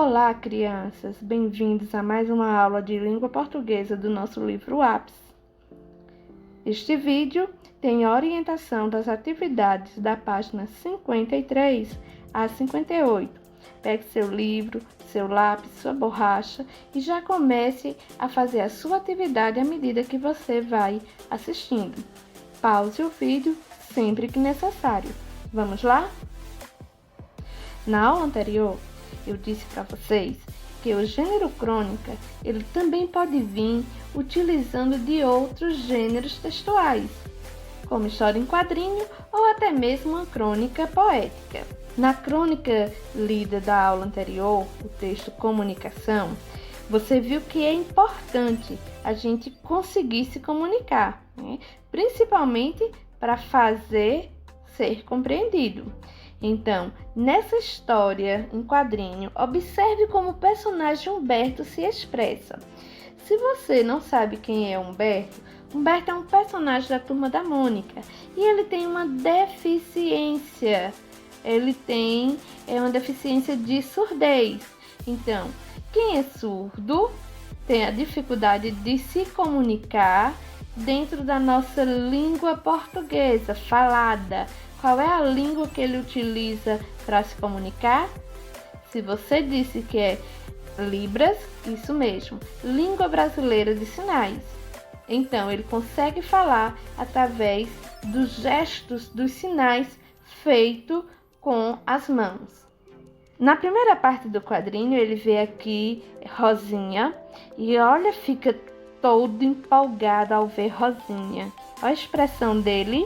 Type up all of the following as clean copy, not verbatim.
Olá, crianças! Bem-vindos a mais uma aula de língua portuguesa do nosso livro Ápice. Este vídeo tem a orientação das atividades da página 53 a 58. Pegue seu livro, seu lápis, sua borracha e já comece a fazer a sua atividade à medida que você vai assistindo. Pause o vídeo sempre que necessário. Vamos lá? Na aula anterior, eu disse para vocês que o gênero crônica, ele também pode vir utilizando de outros gêneros textuais, como história em quadrinho ou até mesmo uma crônica poética. Na crônica lida da aula anterior, o texto comunicação, você viu que é importante a gente conseguir se comunicar, né? Principalmente para fazer ser compreendido. Então, nessa história em quadrinho, observe como o personagem Humberto se expressa. Se você não sabe quem é Humberto, Humberto é um personagem da Turma da Mônica e ele tem uma deficiência. Ele tem uma deficiência de surdez. Então, quem é surdo tem a dificuldade de se comunicar dentro da nossa língua portuguesa falada. Qual é a língua que ele utiliza para se comunicar? Se você disse que é Libras, isso mesmo, Língua Brasileira de Sinais. Então, ele consegue falar através dos gestos, dos sinais feitos com as mãos. Na primeira parte do quadrinho, ele vê aqui Rosinha e olha, fica todo empolgado ao ver Rosinha. Olha a expressão dele.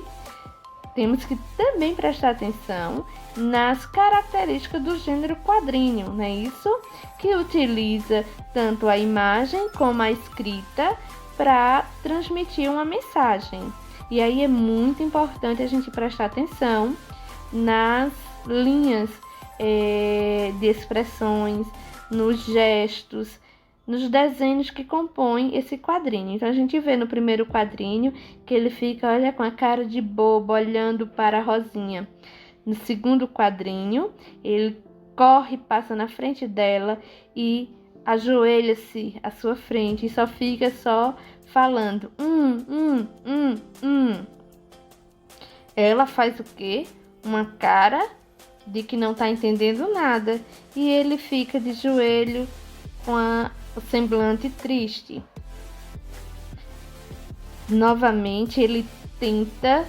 Temos que também prestar atenção nas características do gênero quadrinho, não é isso? Que utiliza tanto a imagem como a escrita para transmitir uma mensagem. E aí é muito importante a gente prestar atenção nas linhas de expressões, nos gestos, nos desenhos que compõem esse quadrinho. Então, a gente vê no primeiro quadrinho que ele fica, olha, com a cara de bobo, olhando para a Rosinha. No segundo quadrinho, ele corre, passa na frente dela e ajoelha-se à sua frente e só fica falando. Ela faz o quê? Uma cara de que não está entendendo nada e ele fica de joelho com o semblante triste. Novamente ele tenta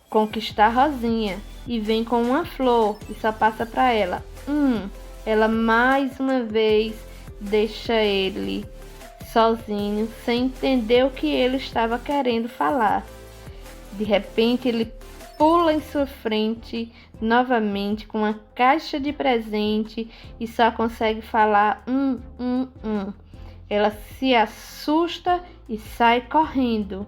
conquistar Rosinha e vem com uma flor e só passa para ela. Ela mais uma vez deixa ele sozinho, sem entender o que ele estava querendo falar. De repente ele pula em sua frente novamente com uma caixa de presente e só consegue falar Ela se assusta e sai correndo.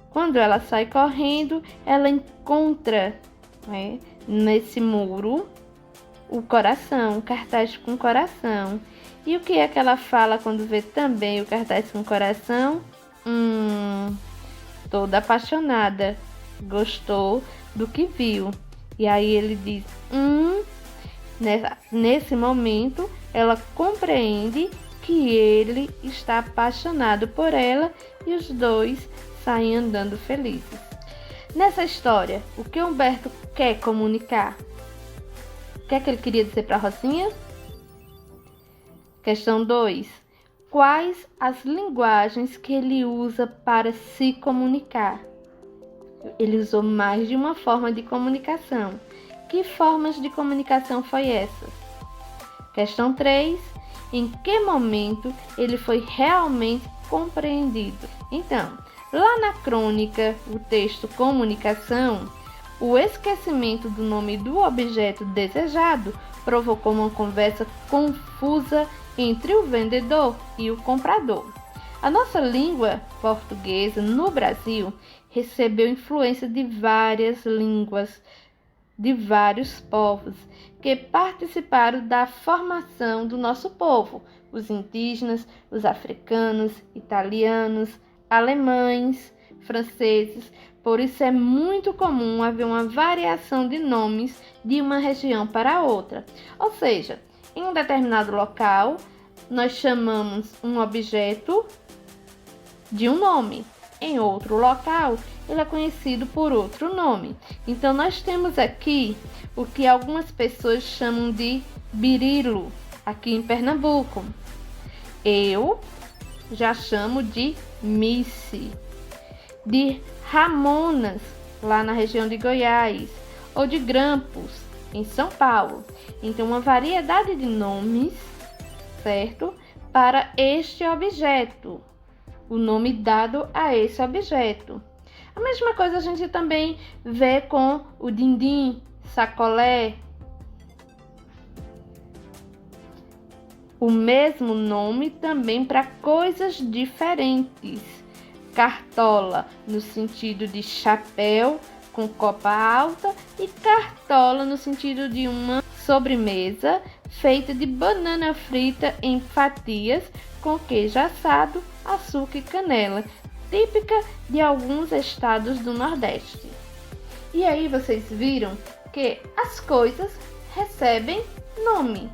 Quando ela sai correndo, ela encontra, né, nesse muro o coração, o cartaz com coração. E o que é que ela fala quando vê também o cartaz com coração? Toda apaixonada. Gostou do que viu. E aí ele diz, nesse momento ela compreende que ele está apaixonado por ela e os dois saem andando felizes. Nessa história, o que Humberto quer comunicar? O que é que ele queria dizer para Rosinha? Questão 2. Quais as linguagens que ele usa para se comunicar? Ele usou mais de uma forma de comunicação. Que formas de comunicação foi essas? Questão 3. Em que momento ele foi realmente compreendido? Então, lá na crônica, o texto comunicação, o esquecimento do nome do objeto desejado provocou uma conversa confusa entre o vendedor e o comprador. A nossa língua portuguesa no Brasil recebeu influência de várias línguas, de vários povos que participaram da formação do nosso povo, os indígenas, os africanos, italianos, alemães, franceses. Por isso é muito comum haver uma variação de nomes de uma região para outra. Ou seja, Em um determinado local, nós chamamos um objeto de um nome. Em outro local, ele é conhecido por outro nome. Então, nós temos aqui o que algumas pessoas chamam de birilo, aqui em Pernambuco. Eu já chamo de Missy. De Ramonas, lá na região de Goiás, ou de Grampos, em São Paulo. Então, uma variedade de nomes, certo? Para este objeto. O nome dado a esse objeto. A mesma coisa a gente também vê com o dindim, sacolé. O mesmo nome também para coisas diferentes. Cartola, no sentido de chapéu com copa alta, e cartola no sentido de uma sobremesa feita de banana frita em fatias com queijo assado, açúcar e canela, típica de alguns estados do Nordeste. E aí vocês viram que as coisas recebem nome.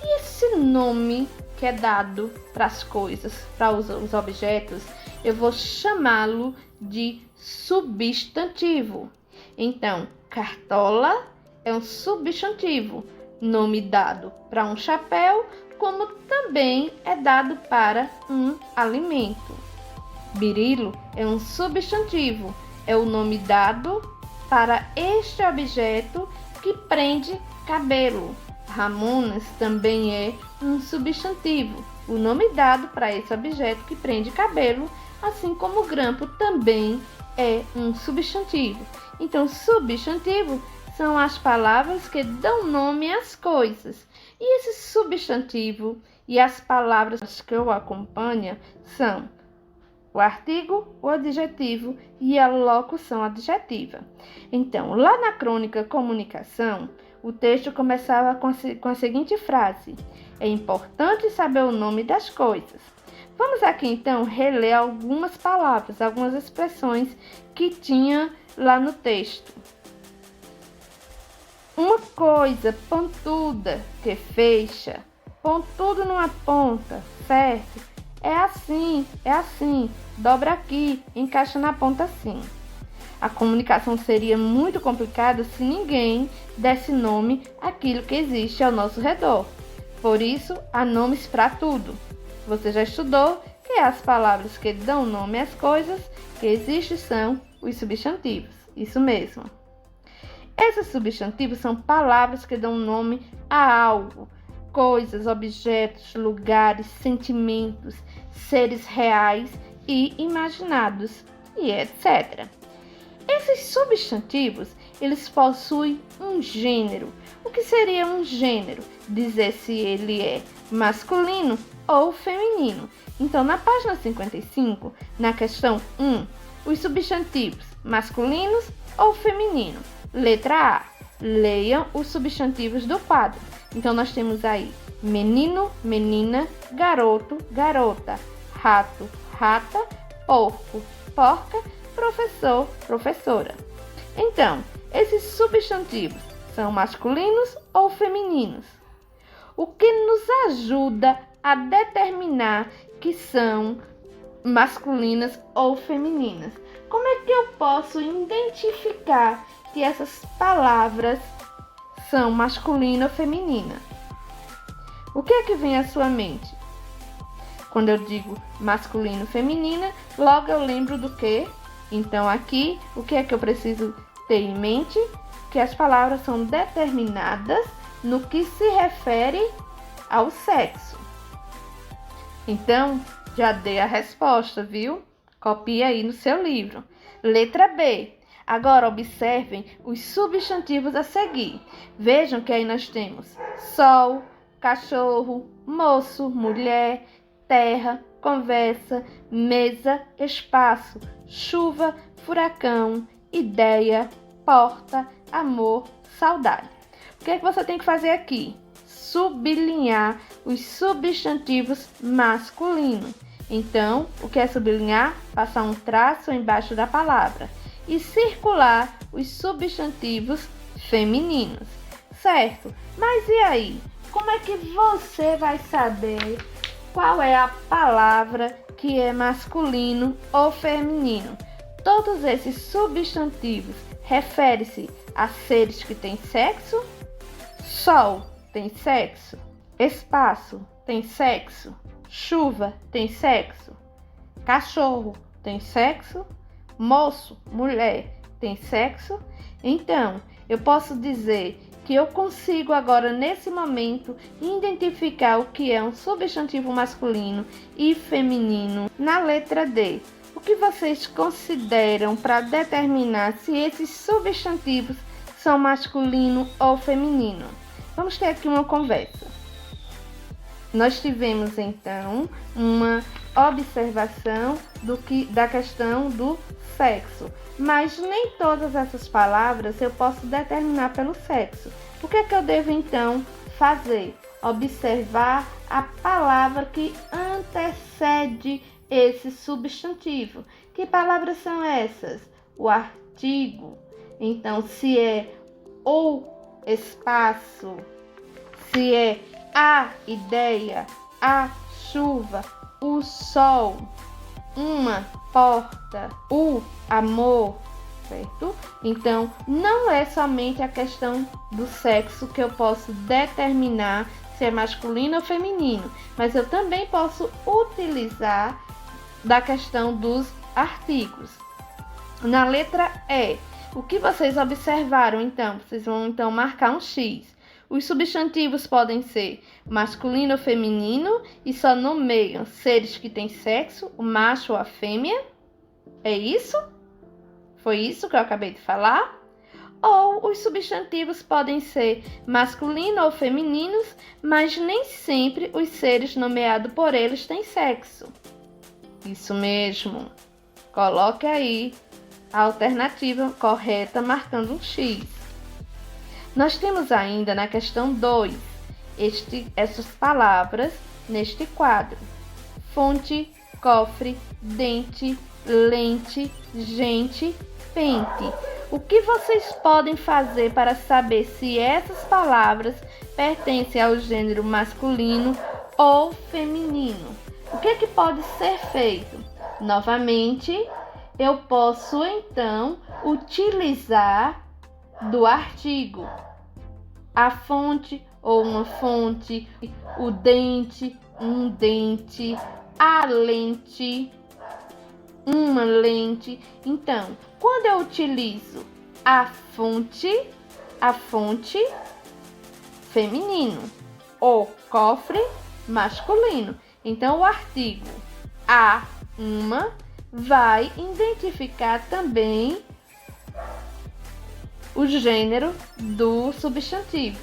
E esse nome que é dado para as coisas, para os objetos, eu vou chamá-lo de substantivo. Então, cartola é um substantivo, nome dado para um chapéu, como também é dado para um alimento. Birilo é um substantivo, é o nome dado para este objeto que prende cabelo. Ramonas também é um substantivo, o nome dado para esse objeto que prende cabelo, assim como o grampo também é um substantivo. Então, substantivo são as palavras que dão nome às coisas. E esse substantivo e as palavras que o acompanham são o artigo, o adjetivo e a locução adjetiva. Então, lá na crônica Comunicação, o texto começava com a seguinte frase: é importante saber o nome das coisas. Vamos aqui então reler algumas palavras, algumas expressões que tinha lá no texto. Uma coisa pontuda que fecha, pontudo numa ponta, certo? É assim, dobra aqui, encaixa na ponta assim. A comunicação seria muito complicada se ninguém desse nome àquilo que existe ao nosso redor. Por isso, há nomes para tudo. Você já estudou que as palavras que dão nome às coisas que existem são os substantivos. Isso mesmo. Esses substantivos são palavras que dão nome a algo, coisas, objetos, lugares, sentimentos, seres reais e imaginados, e etc. Esses substantivos, eles possuem um gênero. O que seria um gênero? Dizer se ele é masculino ou feminino. Então, na página 55, na questão 1, os substantivos masculinos ou feminino. Letra A. Leiam os substantivos do quadro. Então, nós temos aí menino, menina, garoto, garota, rato, rata, porco, porca, professor, professora. Então, esses substantivos são masculinos ou femininos? O que nos ajuda a determinar que são masculinas ou femininas? Como é que eu posso identificar que essas palavras são masculina ou feminina? O que é que vem à sua mente? Quando eu digo masculino, feminina, logo eu lembro do quê? Então aqui, o que é que eu preciso ter em mente? Que as palavras são determinadas no que se refere ao sexo. Então, já dei a resposta, viu? Copie aí no seu livro. Letra B. Agora observem os substantivos a seguir. Vejam que aí nós temos sol, cachorro, moço, mulher, terra, conversa, mesa, espaço, chuva, furacão, ideia, porta, amor, saudade. O que é que você tem que fazer aqui? Sublinhar os substantivos masculinos. Então, o que é sublinhar? Passar um traço embaixo da palavra. E circular os substantivos femininos. Certo? Mas e aí? como é que você vai saber qual é a palavra que é masculino ou feminino? Todos esses substantivos referem-se a seres que têm sexo? Sol tem sexo? Espaço tem sexo? Chuva tem sexo? Cachorro tem sexo? Moço, mulher tem sexo? Então, eu posso dizer que eu consigo agora, nesse momento, identificar o que é um substantivo masculino e feminino na letra D. O que vocês consideram para determinar se esses substantivos são masculino ou feminino? Vamos ter aqui uma conversa. Nós tivemos, então, uma observação da questão do sexo, mas nem todas essas palavras eu posso determinar pelo sexo. O que é que eu devo, então, fazer? Observar a palavra que antecede esse substantivo. Que palavras são essas? O artigo. Então, se é o espaço, se é a ideia, a chuva, o sol, uma porta, o amor, certo? Então, não é somente a questão do sexo que eu posso determinar se é masculino ou feminino, mas eu também posso utilizar da questão dos artigos. Na letra E, o que vocês observaram, então? Vocês vão, então, marcar um X. Os substantivos podem ser masculino ou feminino e só nomeiam seres que têm sexo, o macho ou a fêmea. É isso? Foi isso que eu acabei de falar? Ou os substantivos podem ser masculino ou femininos, mas nem sempre os seres nomeados por eles têm sexo. Isso mesmo. Coloque aí a alternativa correta marcando um X. Nós temos ainda na questão 2 essas palavras neste quadro: fonte, cofre, dente, lente, gente, pente. O que vocês podem fazer para saber se essas palavras pertencem ao gênero masculino ou feminino? O que é que pode ser feito? Novamente, eu posso então utilizar do artigo a fonte ou uma fonte, o dente, um dente, a lente, uma lente. Então, quando eu utilizo a fonte feminino, o cofre masculino. Então, o artigo a uma vai identificar também o gênero do substantivo.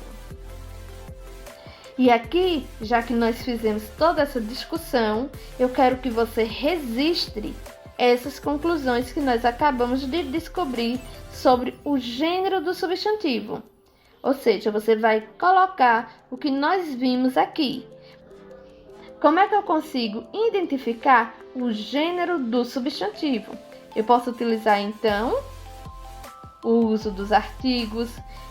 E aqui, já que nós fizemos toda essa discussão, eu quero que você registre essas conclusões que nós acabamos de descobrir sobre o gênero do substantivo. Ou seja, você vai colocar o que nós vimos aqui. Como é que eu consigo identificar o gênero do substantivo? Eu posso utilizar, então, o uso dos artigos,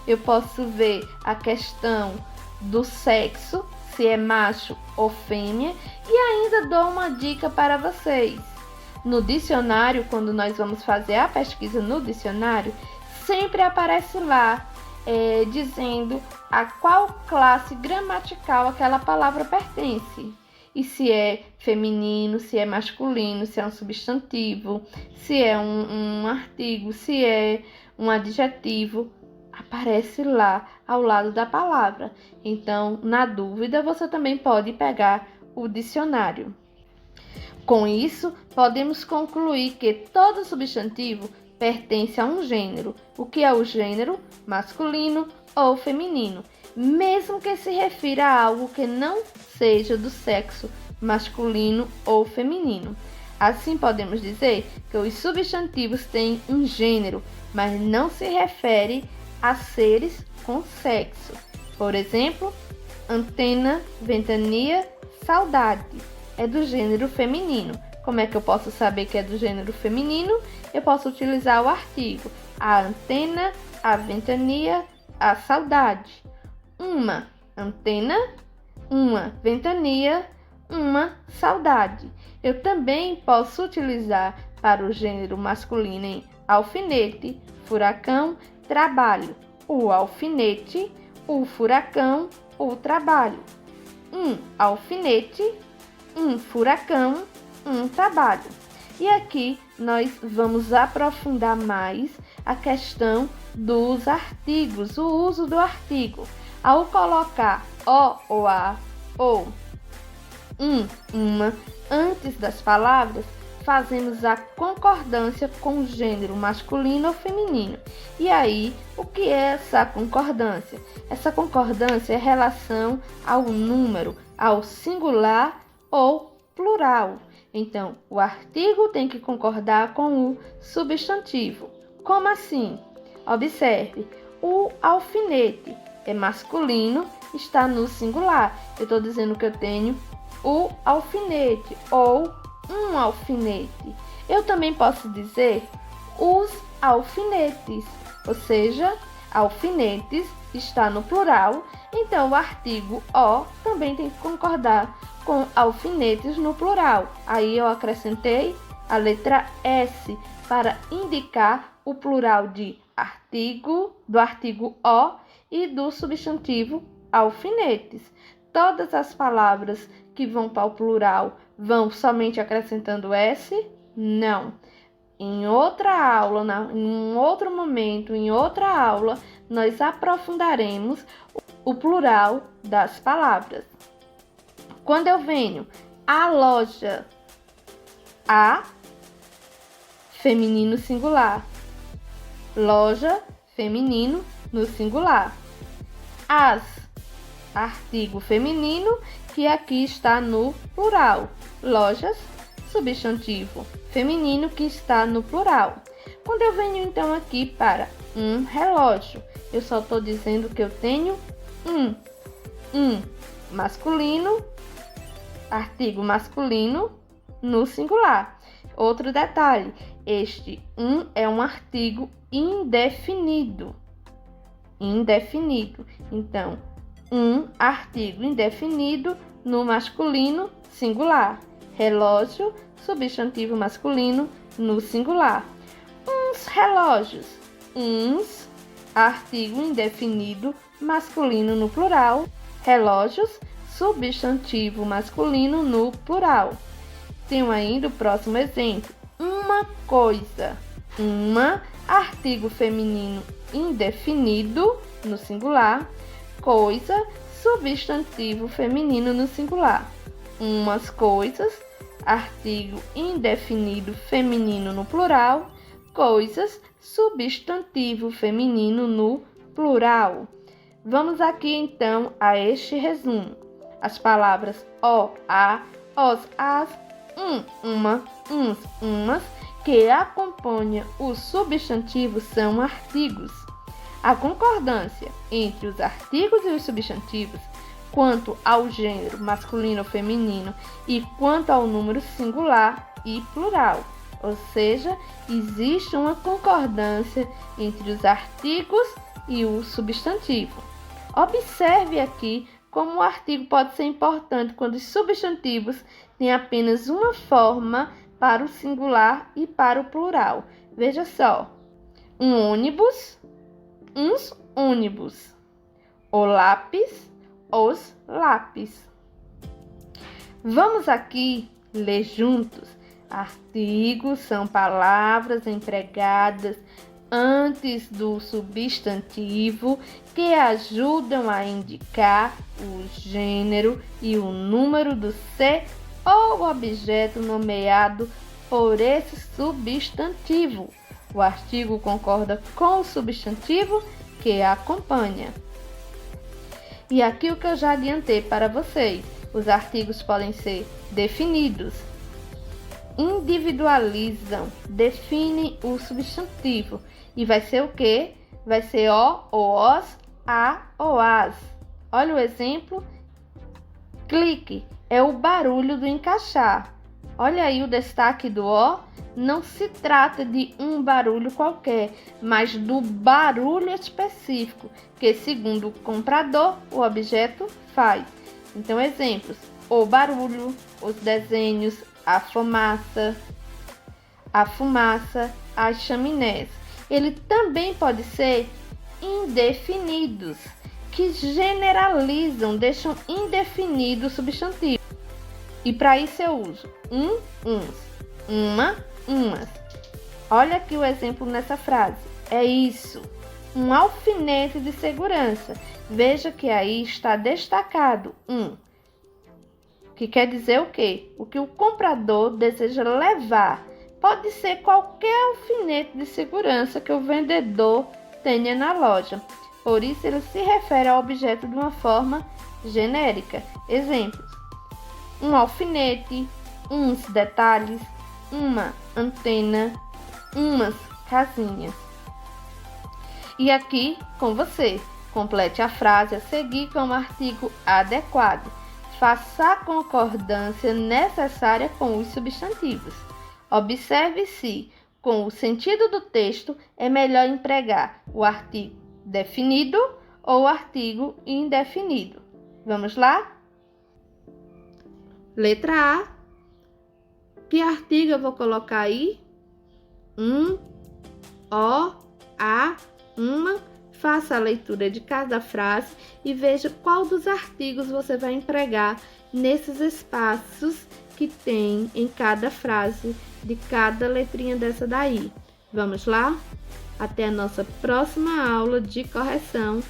eu posso ver a questão do sexo, se é macho ou fêmea, e ainda dou uma dica para vocês. No dicionário, quando nós vamos fazer a pesquisa no dicionário, sempre aparece lá dizendo a qual classe gramatical aquela palavra pertence. E se é feminino, se é masculino, se é um substantivo, se é um artigo, se é um adjetivo, aparece lá ao lado da palavra. Então, na dúvida, você também pode pegar o dicionário. Com isso, podemos concluir que todo substantivo pertence a um gênero. O que é o gênero? Masculino ou feminino, mesmo que se refira a algo que não seja do sexo masculino ou feminino. Assim, podemos dizer que os substantivos têm um gênero, mas não se refere a seres com sexo. Por exemplo, antena, ventania, saudade é do gênero feminino. Como é que eu posso saber que é do gênero feminino? Eu posso utilizar o artigo a antena, a ventania, a saudade. Uma antena, uma ventania, uma saudade. Eu também posso utilizar para o gênero masculino em alfinete, furacão, trabalho. O alfinete, o furacão, o trabalho. Um alfinete, um furacão, um trabalho. E aqui nós vamos aprofundar mais a questão dos artigos, o uso do artigo. Ao colocar o ou a ou uma antes das palavras, fazemos a concordância com o gênero masculino ou feminino. E aí, o que é essa concordância? Essa concordância é relação ao número, ao singular ou plural. Então, o artigo tem que concordar com o substantivo. Como assim? Observe, o alfinete é masculino, está no singular. Eu estou dizendo que eu tenho o alfinete ou um alfinete. Eu também posso dizer os alfinetes, ou seja, alfinetes está no plural, então o artigo o também tem que concordar com alfinetes no plural. Aí eu acrescentei a letra S para indicar o plural de artigo, do artigo o e do substantivo alfinetes. Todas as palavras que vão para o plural vão somente acrescentando S? Não. Em outra aula, em um outro momento, em outra aula, nós aprofundaremos o plural das palavras. Quando eu venho a loja, a feminino singular, loja feminino no singular, as artigo feminino que aqui está no plural, lojas substantivo feminino que está no plural. Quando eu venho então aqui para um relógio, eu só estou dizendo que eu tenho um masculino, artigo masculino no singular. Outro detalhe, este é um artigo indefinido. Então, um artigo indefinido no masculino singular. Relógio, substantivo masculino no singular. Uns relógios. Uns, artigo indefinido masculino no plural. Relógios, substantivo masculino no plural. Tenho ainda o próximo exemplo. Uma coisa. Uma, artigo feminino indefinido no singular. Coisa, substantivo feminino no singular. Umas coisas, artigo indefinido feminino no plural. Coisas, substantivo feminino no plural. Vamos aqui então a este resumo. As palavras o, a, os, as, uma, uns, umas, que acompanham o substantivo são artigos. A concordância entre os artigos e os substantivos, quanto ao gênero masculino ou feminino e quanto ao número singular e plural. Ou seja, existe uma concordância entre os artigos e o substantivo. Observe aqui como o artigo pode ser importante quando os substantivos têm apenas uma forma para o singular e para o plural. Veja só, um ônibus, uns ônibus, o lápis, os lápis. Vamos aqui ler juntos. Artigos são palavras empregadas antes do substantivo que ajudam a indicar o gênero e o número do ser ou objeto nomeado por esse substantivo. O artigo concorda com o substantivo que acompanha. E aqui o que eu já adiantei para vocês. Os artigos podem ser definidos, individualizam, definem o substantivo. E vai ser o quê? Vai ser o, ou os, a ou as. Olha o exemplo. Clique é o barulho do encaixar. Olha aí o destaque do O. Não se trata de um barulho qualquer, mas do barulho específico, que segundo o comprador, o objeto faz. Então, exemplos: o barulho, os desenhos, a fumaça, as chaminés. Ele também pode ser indefinidos, que generalizam, deixam indefinido o substantivo. E para isso eu uso uns, uma, umas. Olha aqui o exemplo nessa frase. É isso, um alfinete de segurança. Veja que aí está destacado que quer dizer o quê? O que o comprador deseja levar. Pode ser qualquer alfinete de segurança que o vendedor tenha na loja. Por isso, ele se refere ao objeto de uma forma genérica. Exemplos: um alfinete, uns detalhes, uma antena, umas casinhas. E aqui com você, complete a frase a seguir com o artigo adequado. Faça a concordância necessária com os substantivos. Observe se, com o sentido do texto, é melhor empregar o artigo definido ou o artigo indefinido. Vamos lá? Letra A. Que artigo eu vou colocar aí? O, a, uma. Faça a leitura de cada frase e veja qual dos artigos você vai empregar nesses espaços que tem em cada frase de cada letrinha dessa daí. Vamos lá? Até a nossa próxima aula de correção.